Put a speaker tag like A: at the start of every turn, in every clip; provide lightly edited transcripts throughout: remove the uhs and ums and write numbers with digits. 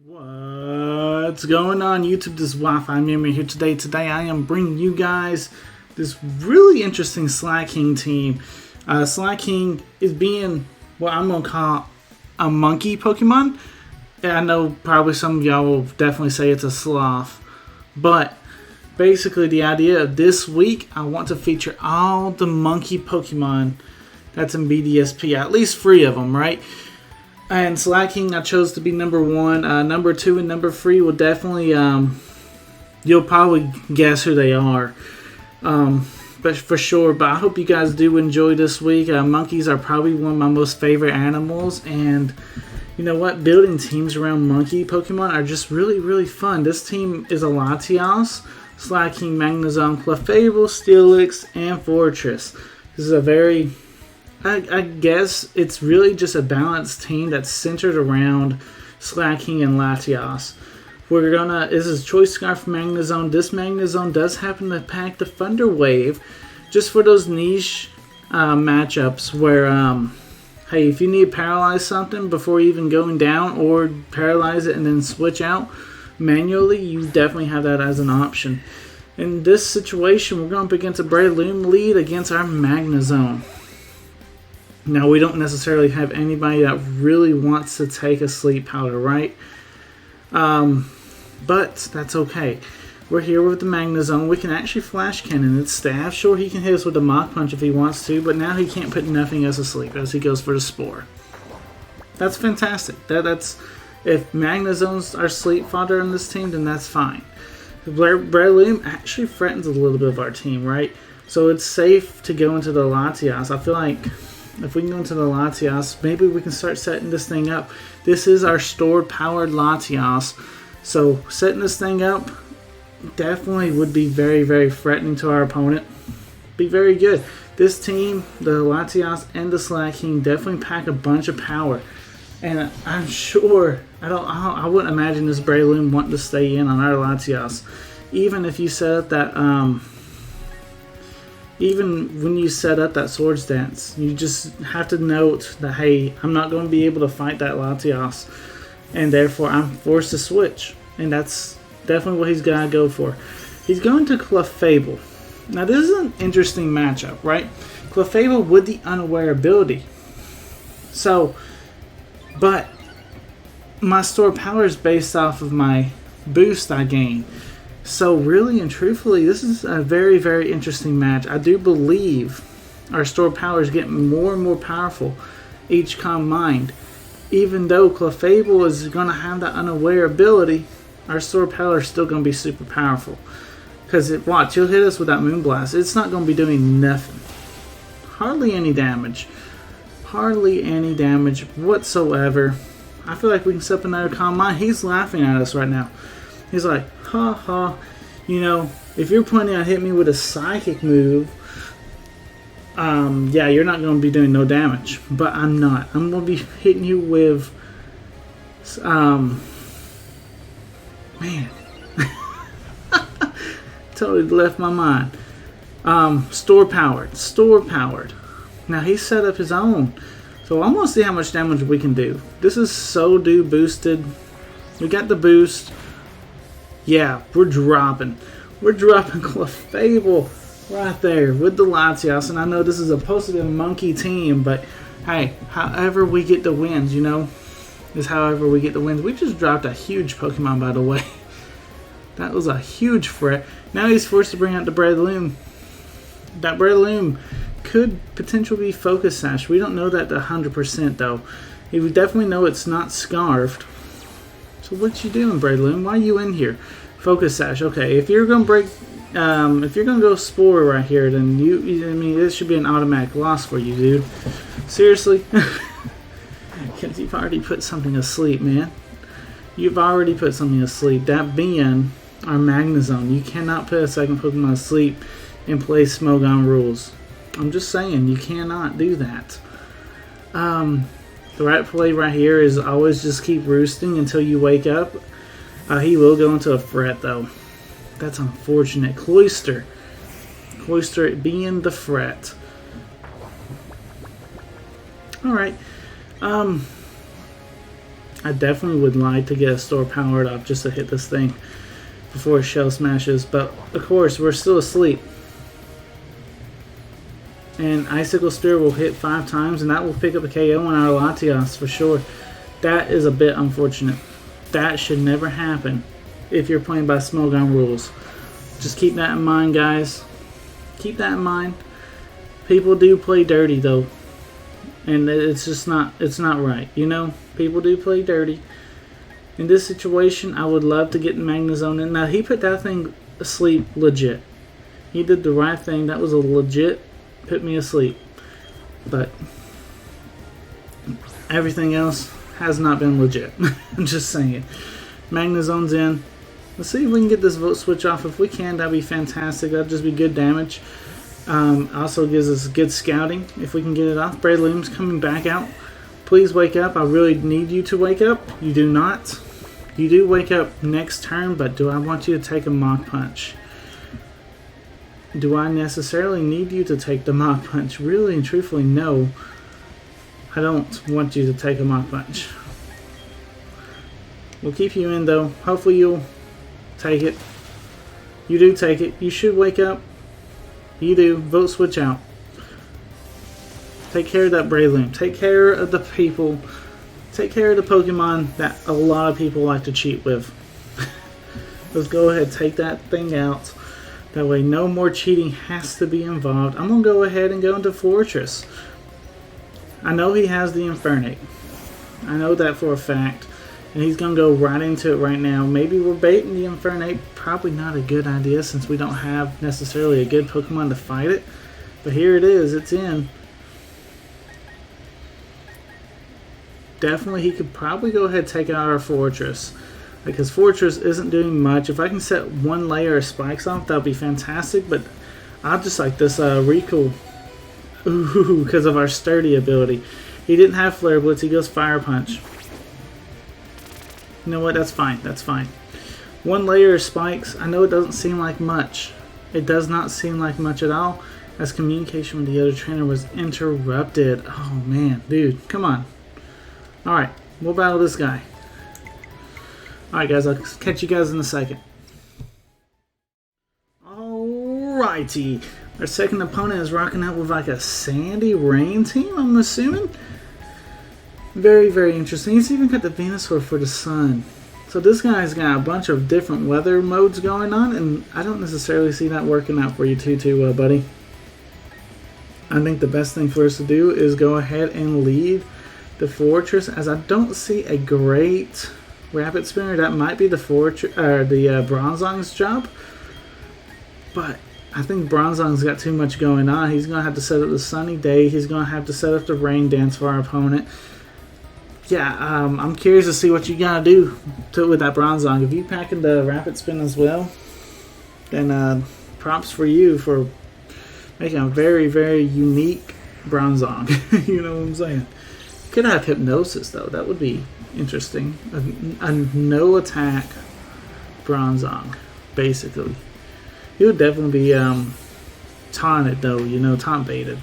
A: What's going on YouTube? This is Wi-Fi Memory here today. Today I am bringing you guys this really interesting Slaking team. Slaking is being what I'm going to call a monkey Pokemon. And I know probably some of y'all will definitely say it's a sloth. But basically the idea of this week, I want to feature all the monkey Pokemon that's in BDSP. At least 3 of them, right? And Slaking, I chose to be number 1. Number 2 and number 3 will definitely, you'll probably guess who they are. But for sure, but I hope you guys do enjoy this week. Monkeys are probably one of my most favorite animals. And you know what? Building teams around monkey Pokemon are just really, really fun. This team is a Latias, Slaking, Magnezone, Clefable, Steelix, and Fortress. This is a very... I guess it's really just a balanced team that's centered around Slaking and Latias. This is Choice Scarf Magnezone. This Magnezone does happen to pack the Thunder Wave just for those niche matchups where, hey, if you need to paralyze something before even going down or paralyze it and then switch out manually, you definitely have that as an option. In this situation, we're going up against a Breloom lead against our Magnezone. Now, we don't necessarily have anybody that really wants to take a sleep powder, right? But that's okay. We're here with the Magnezone. We can actually Flash Cannon its staff. Sure, he can hit us with a Mach Punch if he wants to, but now he can't put nothing else to sleep as he goes for the Spore. That's fantastic. That's if Magnezone's our sleep fodder on this team, then that's fine. Breloom actually threatens a little bit of our team, right? So it's safe to go into the Latias. I feel like if we can go into the Latias, maybe we can start setting this thing up. This is our stored powered Latias. So setting this thing up definitely would be very, very threatening to our opponent. Be very good. This team, the Latias and the Slaking, definitely pack a bunch of power. And I'm sure, I wouldn't imagine this Breloom wanting to stay in on our Latias. Even if you set up that, even when you set up that Swords Dance, you just have to note that, hey, I'm not going to be able to fight that Latias, and therefore I'm forced to switch. And that's definitely what he's got to go for. He's going to Clefable. Now, this is an interesting matchup, right? Clefable with the Unaware ability. So, but my store power is based off of my boost I gain. So really and truthfully, this is a very, very interesting match. I do believe our store power is getting more and more powerful each combined. Even though Clefable is going to have that Unaware ability, our store power is still going to be super powerful. Because watch, he'll hit us with that Moonblast. It's not going to be doing nothing. Hardly any damage. Hardly any damage whatsoever. I feel like we can set up another combine. He's laughing at us right now. He's like, ha ha, you know, if you're planning on hitting me with a psychic move, yeah, you're not going to be doing no damage. But I'm not. I'm going to be hitting you with, man, totally left my mind. Store powered. Now he set up his own. So I'm going to see how much damage we can do. This is so boosted. We got the boost. Yeah, we're dropping Clefable right there with the Latias. And I know this is supposed to be a monkey team, but hey, however we get the wins, you know, is however we get the wins. We just dropped a huge Pokemon, by the way. That was a huge threat. Now he's forced to bring out the Breloom. That Breloom could potentially be Focus Sash. We don't know that 100% though. We definitely know it's not Scarfed. So what you doing, Breloom? Why are you in here? Focus Sash. Okay, if you're gonna break, if you're gonna go Spore right here, then I mean, this should be an automatic loss for you, dude. Seriously, because you've already put something asleep, man. You've already put something asleep. That being our Magnezone. You cannot put a second Pokemon asleep and play Smogon rules. I'm just saying, you cannot do that. The right play right here is always just keep roosting until you wake up. He will go into a threat though. That's unfortunate. Cloyster being the threat. Alright. I definitely would like to get a store powered up just to hit this thing before shell smashes, but of course we're still asleep. And Icicle Spear will hit 5 times, and that will pick up a KO on our Latias for sure. That is a bit unfortunate. That should never happen if you're playing by Smogon rules. Just keep that in mind, guys. Keep that in mind. People do play dirty though, and it's just not. It's not right. You know, people do play dirty. In this situation, I would love to get Magnezone in. Now he put that thing asleep legit. He did the right thing. That was a legit put me asleep. But everything else has not been legit. I'm just saying. Magnezone's in. Let's see if we can get this vote switch off. If we can, that'd be fantastic. That'd just be good damage. Also gives us good scouting if we can get it off. Breloom's coming back out. Please wake up. I really need you to wake up. You do not. You do wake up next turn, but do I want you to take a Mach Punch? Do I necessarily need you to take the Mach Punch? Really and truthfully, no. I don't want you to take a Mach Punch. We'll keep you in though. Hopefully you'll take it. You do take it. You should wake up. You do. Vote switch out. Take care of that Breloom. Take care of the people. Take care of the Pokemon that a lot of people like to cheat with. Let's go ahead and take that thing out. That way no more cheating has to be involved. I'm going to go ahead and go into Fortress. I know he has the Infernape. I know that for a fact. And he's going to go right into it right now. Maybe we're baiting the Infernape. Probably not a good idea since we don't have necessarily a good Pokemon to fight it. But here it is. It's in. Definitely he could probably go ahead and take out our Fortress. Because Fortress isn't doing much. If I can set one layer of spikes off, that would be fantastic. But I just like this Riku. Ooh, because of our sturdy ability. He didn't have Flare Blitz. He goes Fire Punch. You know what? That's fine. That's fine. One layer of spikes. I know it doesn't seem like much. It does not seem like much at all. As communication with the other trainer was interrupted. Oh man, dude, come on. Alright, we'll battle this guy. Alright guys, I'll catch you guys in a second. Alrighty. Our second opponent is rocking out with like a Sandy Rain team, I'm assuming. Very, very interesting. He's even got the Venusaur for the sun. So this guy's got a bunch of different weather modes going on, and I don't necessarily see that working out for you too well, buddy. I think the best thing for us to do is go ahead and leave the Fortress, as I don't see a great Rapid Spinner. That might be the Bronzong's job, but I think Bronzong's got too much going on. He's going to have to set up the Sunny Day. He's going to have to set up the Rain Dance for our opponent. Yeah, I'm curious to see what you got to do with that Bronzong. If you pack in the Rapid Spin as well, then props for you for making a very, very unique Bronzong. You know what I'm saying? Could have Hypnosis though. That would be interesting. A no attack Bronzong, basically. He would definitely be taunted though. You know, taunt baited.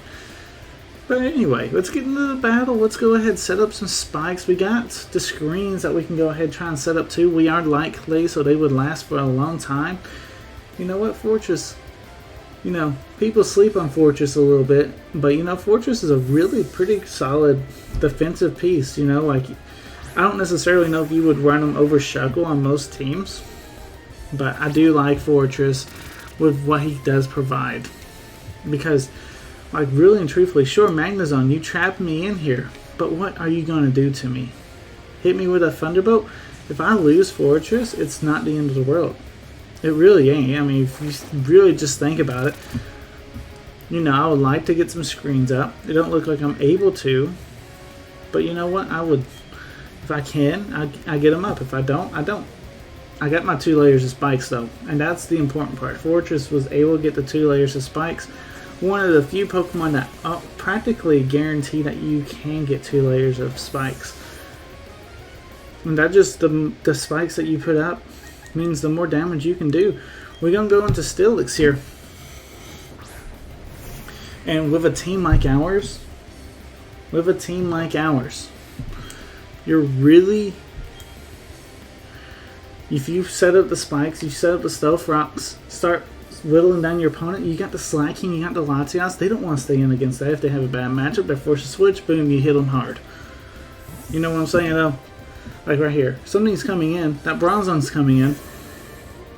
A: But anyway, let's get into the battle. Let's go ahead and set up some spikes. We got the screens that we can go ahead and try and set up too. We are light clay, so they would last for a long time. You know what, Fortress? You know, people sleep on Fortress a little bit, but you know, Fortress is a really pretty solid defensive piece. You know, like, I don't necessarily know if you would run him over Shuckle on most teams, but I do like Fortress with what he does provide. Because, like, really and truthfully, sure, Magnezone, you trapped me in here, but what are you going to do to me? Hit me with a Thunderbolt? If I lose Fortress, it's not the end of the world. It really ain't. I mean, if you really just think about it, you know, I would like to get some screens up. It don't look like I'm able to, but you know what? I would, if I can, I get them up. If I don't, I don't. I got my 2 layers of spikes though, and that's the important part. Fortress was able to get the 2 layers of spikes. One of the few Pokemon that practically guarantee that you can get 2 layers of spikes. And that just, the spikes that you put up means the more damage you can do. We're going to go into Steelix here. And with a team like ours, you're really If you set up the spikes, you set up the stealth rocks, start whittling down your opponent, you got the Slaking, you got the Latias. They don't want to stay in against that if they have a bad matchup. They're forced to switch, boom, you hit them hard. You know what I'm saying though? Like right here. Something's coming in. That Bronzong's coming in.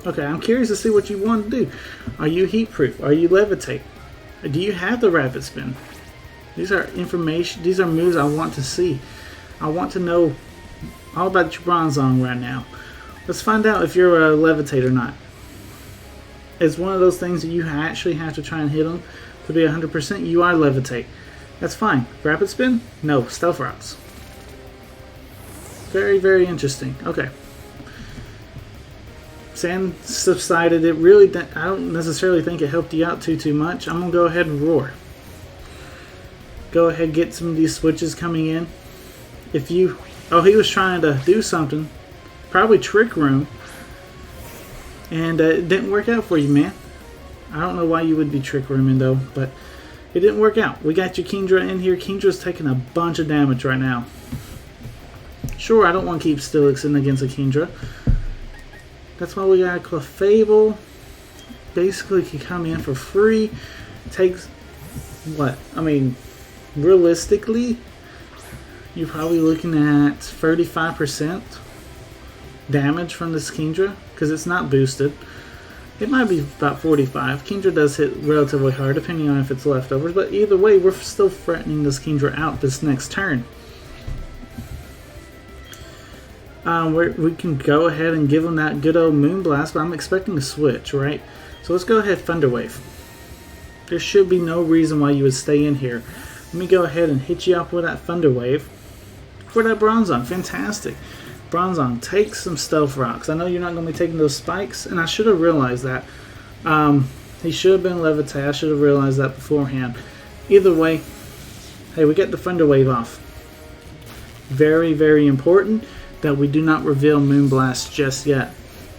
A: Okay, I'm curious to see what you want to do. Are you heat proof? Are you levitate? Do you have the rapid spin? These are information, these are moves I want to see. I want to know all about your Bronzong right now. Let's find out if you're a levitate or not. It's one of those things that you actually have to try and hit them to be 100%. You are levitate. That's fine. Rapid spin? No. Stealth rocks. Very, very interesting. Okay. Sand subsided. It really, I don't necessarily think it helped you out too much. I'm going to go ahead and roar. Go ahead and get some of these switches coming in. If you... Oh, he was trying to do something. Probably trick room. And it didn't work out for you, man. I don't know why you would be trick rooming though, but it didn't work out. We got your Kingdra in here. Kindra's taking a bunch of damage right now. Sure, I don't want to keep Stilixing against a Kingdra. That's why we got a Clefable. Basically can come in for free. Takes what? I mean, realistically, you're probably looking at 35% damage from this Kingdra, because it's not boosted. It might be about 45. Kingdra does hit relatively hard, depending on if it's leftovers, but either way, we're still threatening this Kingdra out this next turn. We can go ahead and give him that good old Moonblast, but I'm expecting a switch, right? So let's go ahead Thunder Wave. There should be no reason why you would stay in here. Let me go ahead and hit you up with that Thunder Wave for that Bronzong. Fantastic. Bronzong, take some Stealth Rocks. I know you're not going to be taking those spikes, and I should have realized that. He should have been Levitate. I should have realized that beforehand. Either way, hey, we get the Thunder Wave off. Very, very important that we do not reveal Moonblast just yet.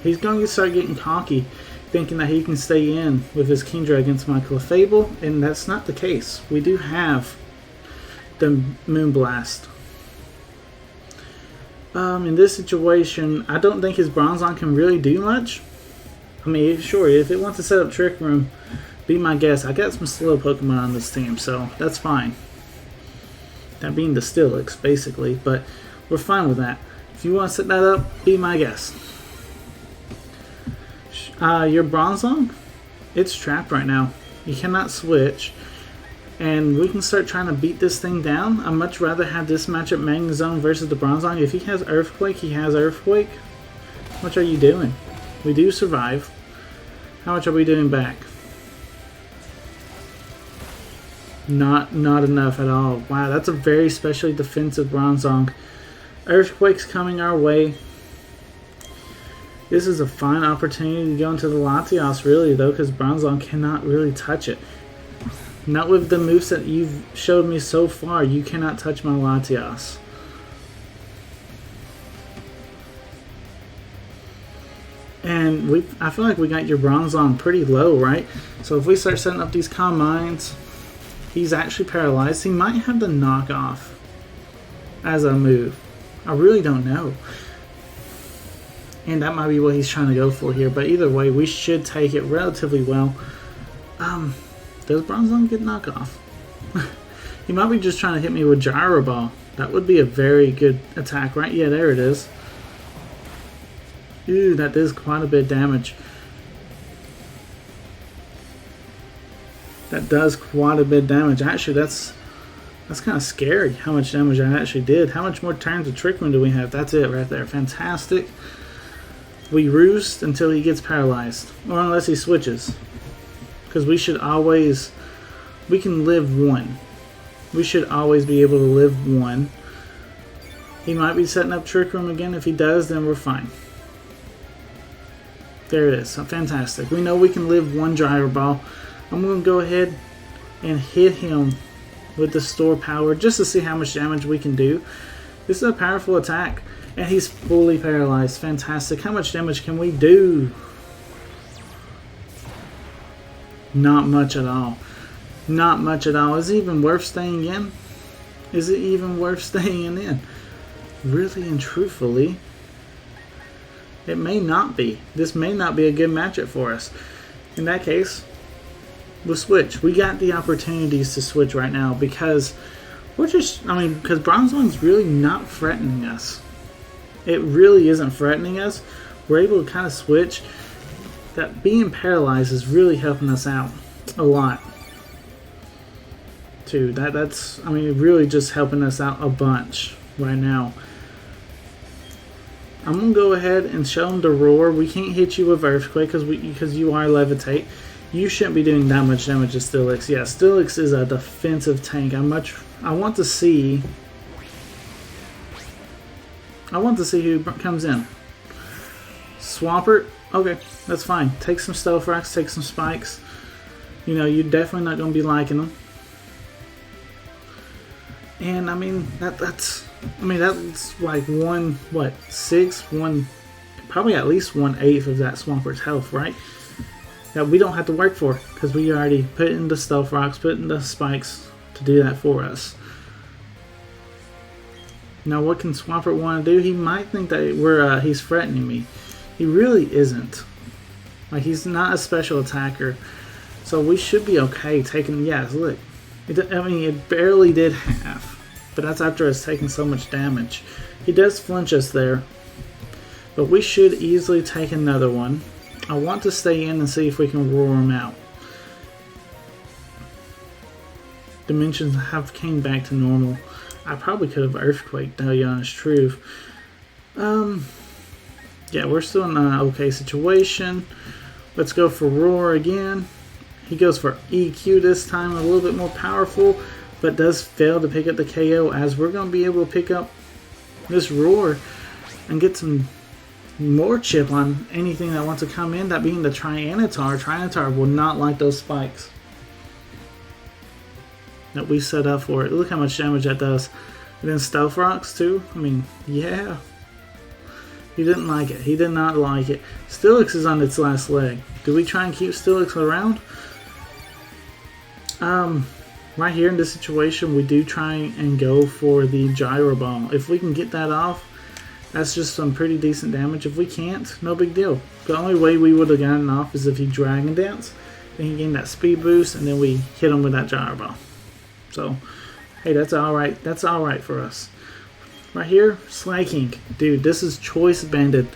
A: He's going to start getting cocky, thinking that he can stay in with his Kingdra against my Clefable, and that's not the case. We do have the Moonblast. In this situation, I don't think his Bronzong can really do much. I mean, sure, if it wants to set up Trick Room, be my guest. I got some slow Pokemon on this team, so that's fine. That being the Steelix, basically, but we're fine with that. If you want to set that up, be my guest. Your Bronzong, it's trapped right now. You cannot switch. And we can start trying to beat this thing down. I'd much rather have this matchup Magnezone versus the Bronzong. If he has Earthquake, he has Earthquake. How much are you doing? We do survive. How much are we doing back? Not enough at all. Wow, that's a very specially defensive Bronzong. Earthquake's coming our way. This is a fine opportunity to go into the Latias, really, though, because Bronzong cannot really touch it. Not with the moveset you've showed me so far. You cannot touch my Latias. And I feel like we got your Bronzong pretty low, right? So if we start setting up these Calm Minds, he's actually paralyzed. He might have the knockoff as a move. I really don't know. And that might be what he's trying to go for here. But either way, we should take it relatively well. Does Bronzong get knockoff? He might be just trying to hit me with Gyro Ball. That would be a very good attack, right? Yeah, there it is. Ooh, that does quite a bit of damage. That does quite a bit of damage. Actually, that's kind of scary how much damage I actually did. How much more turns of Trick Room do we have? That's it right there. Fantastic. We roost until he gets paralyzed. Or unless he switches. Because we can live one. We should always be able to live one. He might be setting up Trick Room again. If he does, then we're fine. There it is. Fantastic. We know we can live one Gyro Ball. I'm going to go ahead and hit him with the Store Power just to see how much damage we can do. This is a powerful attack. And he's fully paralyzed. Fantastic. How much damage can we do? Not much at all. Not much at all. Is it even worth staying in? Is it even worth staying in? Really and truthfully, It may not be. This may not be a good matchup for us. In that case, we'll switch. We got the opportunities to switch right now because because Bronzong's really not threatening us. It really isn't threatening us. We're able to kind of switch. That being paralyzed is really helping us out a lot. Too. That's really just helping us out a bunch right now. I'm gonna go ahead and show him the roar. We can't hit you with Earthquake because you are Levitate. You shouldn't be doing that much damage to Steelix. Yeah, Steelix is a defensive tank. I want to see who comes in. Swampert, okay, that's fine. Take some Stealth Rocks, take some Spikes. You're definitely not gonna be liking them. And that's like probably at least 1/8 of that Swampert's health, right? That we don't have to work for because we already put in the Stealth Rocks, put in the Spikes to do that for us. Now, what can Swampert want to do? He might think that he's threatening me. He really isn't. Like, he's not a special attacker, so we should be okay taking. Yes, look. It barely did half, but that's after us taking so much damage. He does flinch us there, but we should easily take another one. I want to stay in and see if we can roar him out. Dimensions have came back to normal. I probably could have Earthquaked, to tell you the honest truth. Yeah, we're still in an okay situation. Let's go for roar again. He goes for EQ this time, a little bit more powerful, but does fail to pick up the KO, as we're going to be able to pick up this roar and get some more chip on anything that wants to come in, that being the Trianitar. Trianitar will not like those spikes that we set up for it. Look how much damage that does. And then Stealth Rocks too. Yeah. He didn't like it. He did not like it. Steelix is on its last leg. Do we try and keep Steelix around? Right here in this situation, we do try and go for the Gyro Ball. If we can get that off, that's just some pretty decent damage. If we can't, no big deal. The only way we would have gotten off is if he Dragon Dance, then he gained that speed boost, and then we hit him with that Gyro Ball. So, hey, that's alright. That's alright for us. Right here, Slaking. Dude, this is Choice Banded.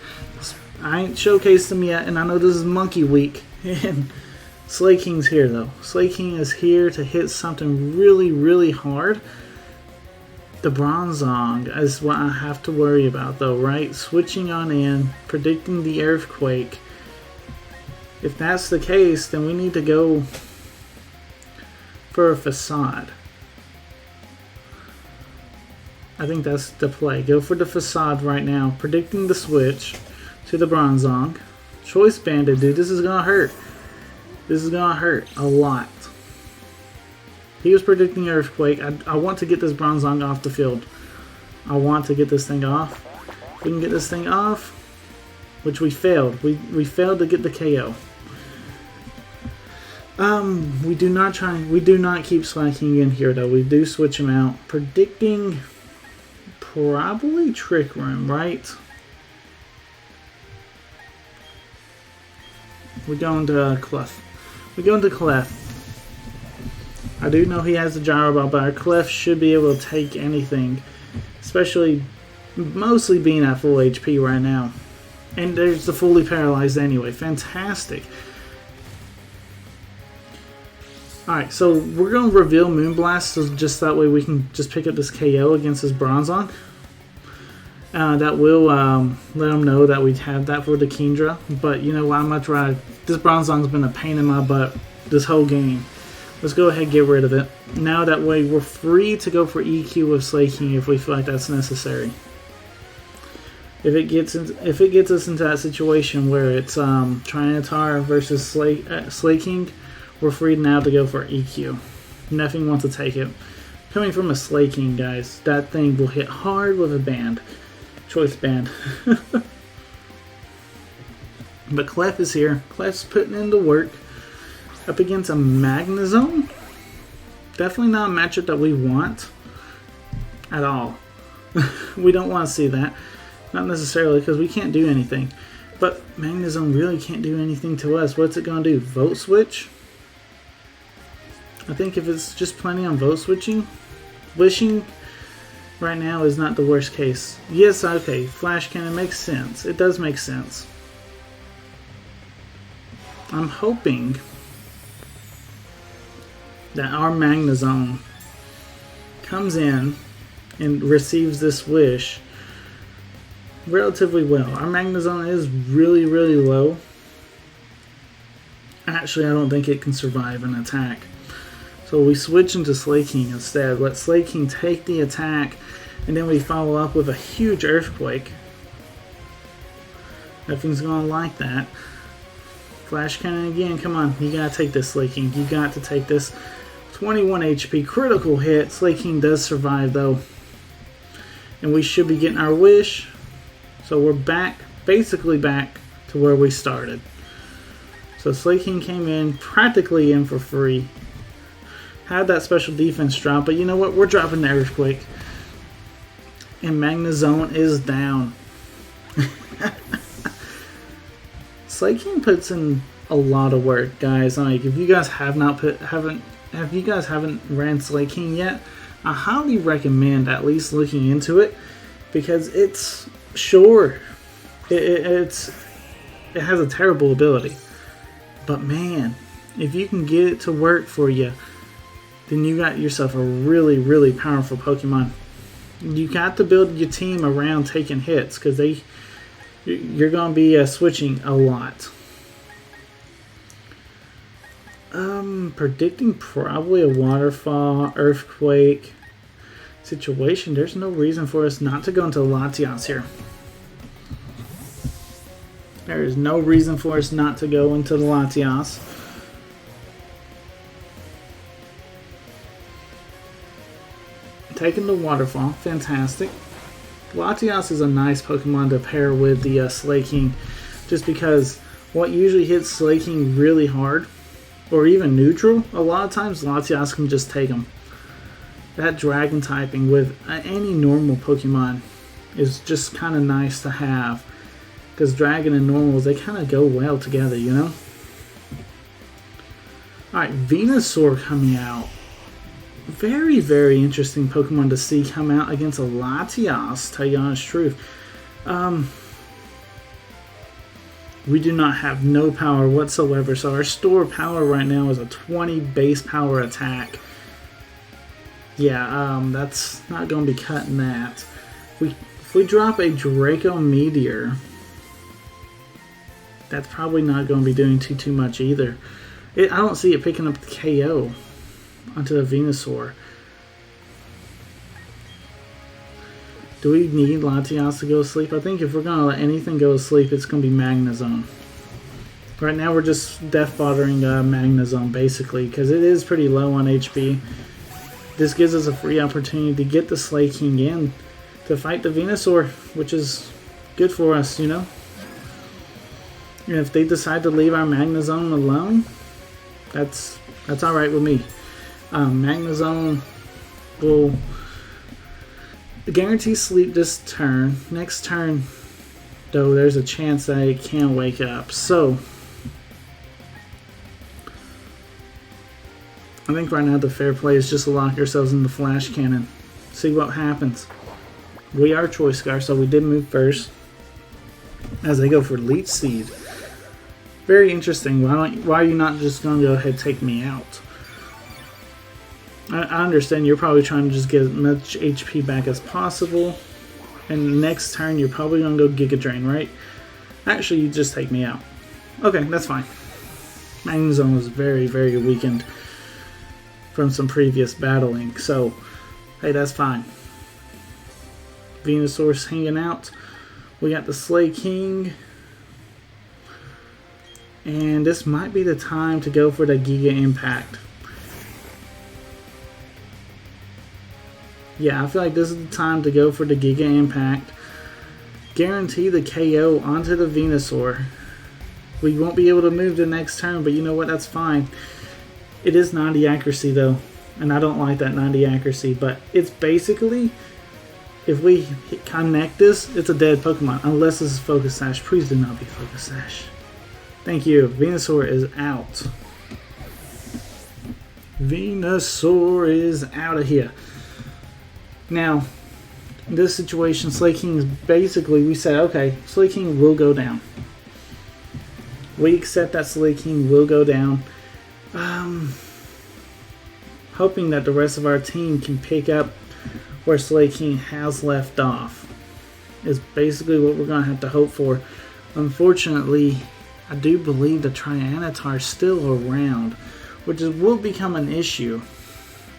A: I ain't showcased him yet, and I know this is Monkey Week. And Slaking's here, though. Slaking is here to hit something really, really hard. The Bronzong is what I have to worry about, though, right? Switching on in, predicting the Earthquake. If that's the case, then we need to go for a Facade. I think that's the play. Go for the Facade right now. Predicting the switch to the Bronzong. Choice Banded, dude. This is going to hurt. This is going to hurt a lot. He was predicting Earthquake. I want to get this Bronzong off the field. I want to get this thing off. If we can get this thing off, which we failed. We failed to get the KO. We do not keep Slaking in here, though. We do switch him out. Predicting probably Trick Room, right? We're going to Clef. We're going to Clef. I do know he has the Gyro Ball, but our Clef should be able to take anything. Especially, mostly being at full HP right now. And there's the fully paralyzed anyway. Fantastic. Alright, so we're going to reveal Moonblast, so just that way we can just pick up this KO against this Bronzong. That will let them know that we have that for the Kingdra. But you know what, I'm going to try. This Bronzong's been a pain in my butt this whole game. Let's go ahead and get rid of it. Now that way we're free to go for EQ with Slaking if we feel like that's necessary. If it gets us into that situation where it's Trianitar versus Slaking, we're free now to go for EQ. Nothing wants to take it. Coming from a Slaking, guys, that thing will hit hard with a band. Choice Band. But Clef is here. Clef's putting in the work. Up against a Magnezone. Definitely not a matchup that we want. At all. We don't want to see that. Not necessarily because we can't do anything. But Magnezone really can't do anything to us. What's it going to do? Vote switch? I think if it's just planning on vote switching, wishing right now is not the worst case. Yes, okay, Flash Cannon makes sense. It does make sense. I'm hoping that our Magnezone comes in and receives this wish relatively well. Our Magnezone is really, really low. Actually, I don't think it can survive an attack. So we switch into Slaking instead. Let Slaking take the attack, and then we follow up with a huge Earthquake. Nothing's gonna like that. Flash Cannon again, come on, you gotta take this, Slaking. You got to take this. 21 HP, critical hit. Slaking does survive though. And we should be getting our wish. So we're back, basically back to where we started. So Slaking came in, practically in for free. Had that special defense drop, but you know what? We're dropping the Earthquake. And Magnezone is down. Slaking puts in a lot of work, guys. Like, if you guys haven't ran Slaking yet, I highly recommend at least looking into it, because it's sure it has a terrible ability, but man, if you can get it to work for you, then you got yourself a really, really powerful Pokemon. You got to build your team around taking hits, because you're going to be switching a lot. Predicting probably a waterfall, earthquake situation. There's no reason for us not to go into Latias here. There is no reason for us not to go into the Latias. Taking the waterfall, fantastic. Latias is a nice Pokemon to pair with the Slaking, just because what usually hits Slaking really hard, or even neutral, a lot of times Latias can just take them. That dragon typing with any normal Pokemon is just kind of nice to have, because dragon and normals, they kind of go well together, you know? Alright, Venusaur coming out. Very, very interesting Pokemon to see come out against a Latias, tell you the honest truth. We do not have no power whatsoever, so our store power right now is a 20 base power attack. Yeah, that's not going to be cutting that. If we drop a Draco Meteor, that's probably not going to be doing too much either. I don't see it picking up the KO onto the Venusaur. Do we need Latias to go to sleep? I think if we're going to let anything go to sleep, it's going to be Magnezone. Right now we're just death bothering Magnezone basically, because it is pretty low on HP. This gives us a free opportunity to get the Slaking in to fight the Venusaur, which is good for us, you know? And if they decide to leave our Magnezone alone, that's alright with me. Magnezone will guarantee sleep this turn. Next turn, though, there's a chance that it can wake up. So, I think right now the fair play is just to lock ourselves in the Flash Cannon. See what happens. We are Choice Scar, so we did move first. As they go for Leech Seed. Very interesting. Why are you not just going to go ahead and take me out? I understand you're probably trying to just get as much HP back as possible. And next turn you're probably going to go Giga Drain, right? Actually, you just take me out. Okay, that's fine. Magnezone was very, very weakened from some previous battling. So, hey, that's fine. Venusaur's hanging out. We got the Slaking. And this might be the time to go for the Giga Impact. Yeah, I feel like this is the time to go for the Giga Impact. Guarantee the KO onto the Venusaur. We won't be able to move the next turn, but you know what? That's fine. It is 90 accuracy though, and I don't like that 90 accuracy, but it's basically if we connect this, it's a dead Pokemon. Unless this is Focus Sash. Please do not be Focus Sash. Thank you. Venusaur is out. Venusaur is out of here. Now, in this situation, Slaking is basically, we said, okay, Slaking will go down. We accept that Slaking will go down. Hoping that the rest of our team can pick up where Slaking has left off. Is basically what we're going to have to hope for. Unfortunately, I do believe the Tyranitar is still around, which will become an issue.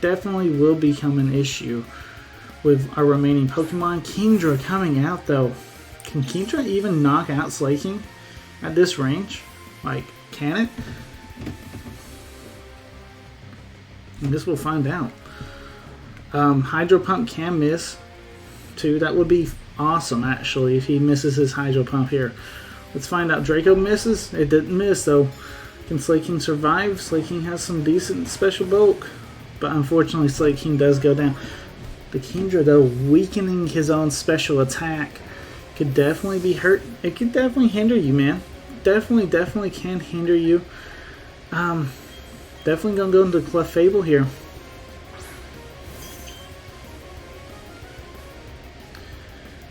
A: Definitely will become an issue with our remaining Pokemon. Kingdra coming out though. Can Kingdra even knock out Slaking at this range? Like, can it? I guess we'll find out. Hydro Pump can miss too. That would be awesome actually if he misses his Hydro Pump here. Let's find out. Draco misses. It didn't miss though. Can Slaking survive? Slaking has some decent special bulk, but unfortunately Slaking does go down. The Kingdra though, weakening his own special attack could definitely be hurt. It could definitely hinder you, man. Definitely can hinder you. Definitely gonna go into Clefable here.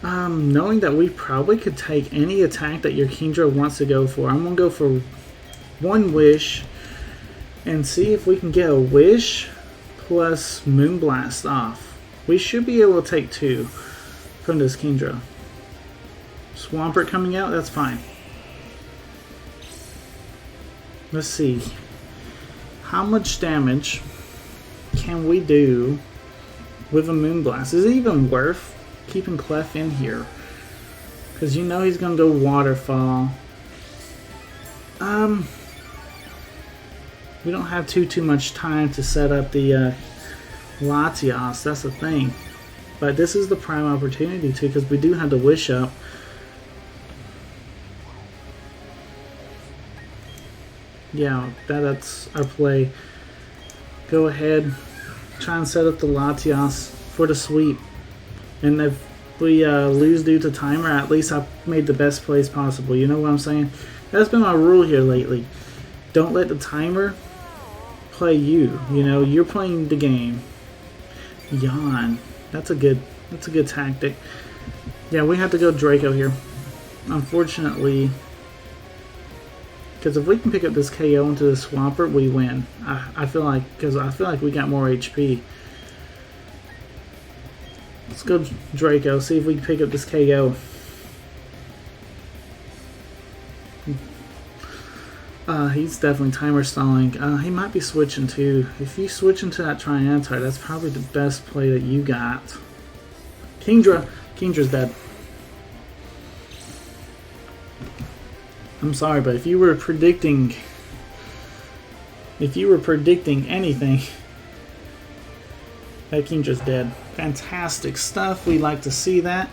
A: Knowing that we probably could take any attack that your Kingdra wants to go for, I'm gonna go for one Wish and see if we can get a Wish plus Moonblast off. We should be able to take 2 from this Kingdra. Swampert coming out, that's fine. Let's see. How much damage can we do with a Moonblast? Is it even worth keeping Clef in here? Because you know he's going to go Waterfall. We don't have too much time to set up the Latias, that's the thing. But this is the prime opportunity too, because we do have the Wish up. Yeah, that's our play. Go ahead, try and set up the Latias for the sweep. And if we lose due to timer, at least I've made the best plays possible. You know what I'm saying? That's been my rule here lately. Don't let the timer play you. You know, you're playing the game. Yawn. That's a good tactic. Yeah, we have to go Draco here. Unfortunately, because if we can pick up this KO into the Swampert, we win. I feel like, because I feel like we got more HP. Let's go Draco, see if we can pick up this KO. He's definitely timer stalling. He might be switching too. If you switch into that Tyranitar, that's probably the best play that you got. Kingdra's dead. I'm sorry, but if you were predicting anything, that Kingdra's dead. Fantastic stuff. We like to see that.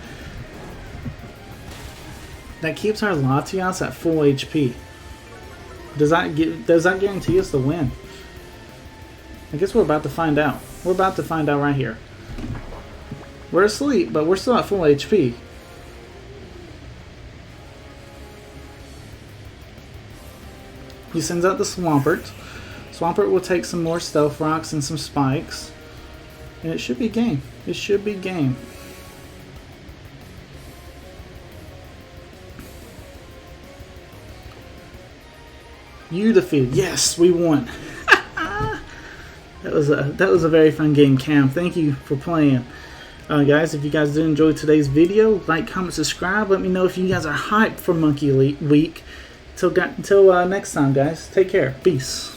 A: That keeps our Latias at full HP. Does that guarantee us the win? I guess we're about to find out. We're about to find out right here. We're asleep, but we're still at full HP. He sends out the Swampert. Swampert will take some more Stealth Rocks and some Spikes. And it should be game. It should be game. You defeated. Yes, we won. That was a very fun game, Cam. Thank you for playing. Guys, if you guys did enjoy today's video, like, comment, subscribe. Let me know if you guys are hyped for Monkey Week. Till next time, guys. Take care. Peace.